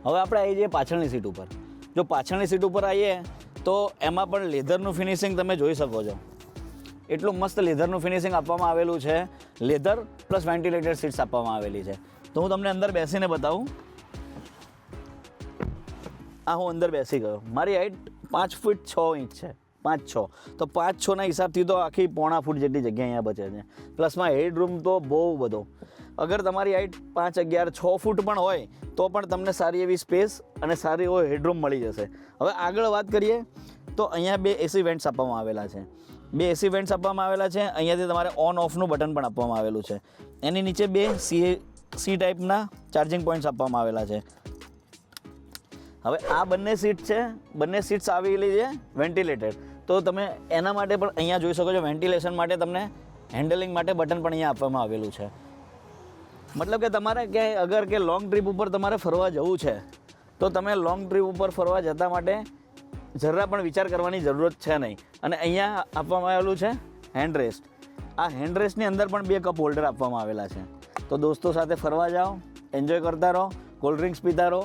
હવે આપણે આવી જઈએ પાછળની સીટ ઉપર. જો પાછળની સીટ ઉપર આવીએ તો એમાં પણ લેધરનું ફિનિશિંગ તમે જોઈ શકો છો. એટલું મસ્ત લેધરનું ફિનિશિંગ આપવામાં આવેલું છે. લેધર પ્લસ વેન્ટિલેટેડ સીટ્સ આપવામાં આવેલી છે. તો હું તમને અંદર બેસીને બતાવું. આ હું અંદર બેસી ગયો. મારી હાઈટ 5 ફૂટ 6 ઇંચ છે, 5'6". તો 5'6" હિસાબથી તો આખી 1.5 ફૂટ જેટલી જગ્યા અહીંયા બચે છે. પ્લસમાં હેડરૂમ તો બહુ બધો. અગર તમારી હાઈટ 5, 11, 6 ફૂટ પણ હોય તો પણ તમને સારી એવી સ્પેસ અને સારી એવો હેડરૂમ મળી જશે. હવે આગળ વાત કરીએ તો અહીંયા 2 એસી વેન્ટ્સ આપવામાં આવેલા છે. 2 એસી વેન્ટ્સ આપવામાં આવેલા છે. અહીંયાથી તમારે ઓન ઓફનું બટન પણ આપવામાં આવેલું છે. એની નીચે 2 સી ટાઈપના ચાર્જિંગ પોઈન્ટ્સ આપવામાં આવેલા છે. હવે આ બંને સીટ છે, બંને સીટ્સ આવેલી છે વેન્ટિલેટેડ. તો તમે એના માટે પણ અહીંયા જોઈ શકો છો, વેન્ટિલેશન માટે તમને હેન્ડલિંગ માટે બટન પણ અહીંયા આપવામાં આવેલું છે. મતલબ કે તમારે ક્યાંય અગર કે લોંગ ટ્રીપ ઉપર તમારે ફરવા જવું છે તો તમે લોંગ ટ્રીપ ઉપર ફરવા જતા માટે જરા પણ વિચાર કરવાની જરૂરત છે નહીં. અને અહીંયા આપવામાં આવેલું છે હેન્ડરેસ્ટ. આ હેન્ડરેસ્ટની અંદર પણ 2 કપ હોલ્ડર આપવામાં આવેલા છે. તો દોસ્તો સાથે ફરવા જાઓ, એન્જોય કરતા રહો, કોલ્ડ ડ્રિંક્સ પીતા રહો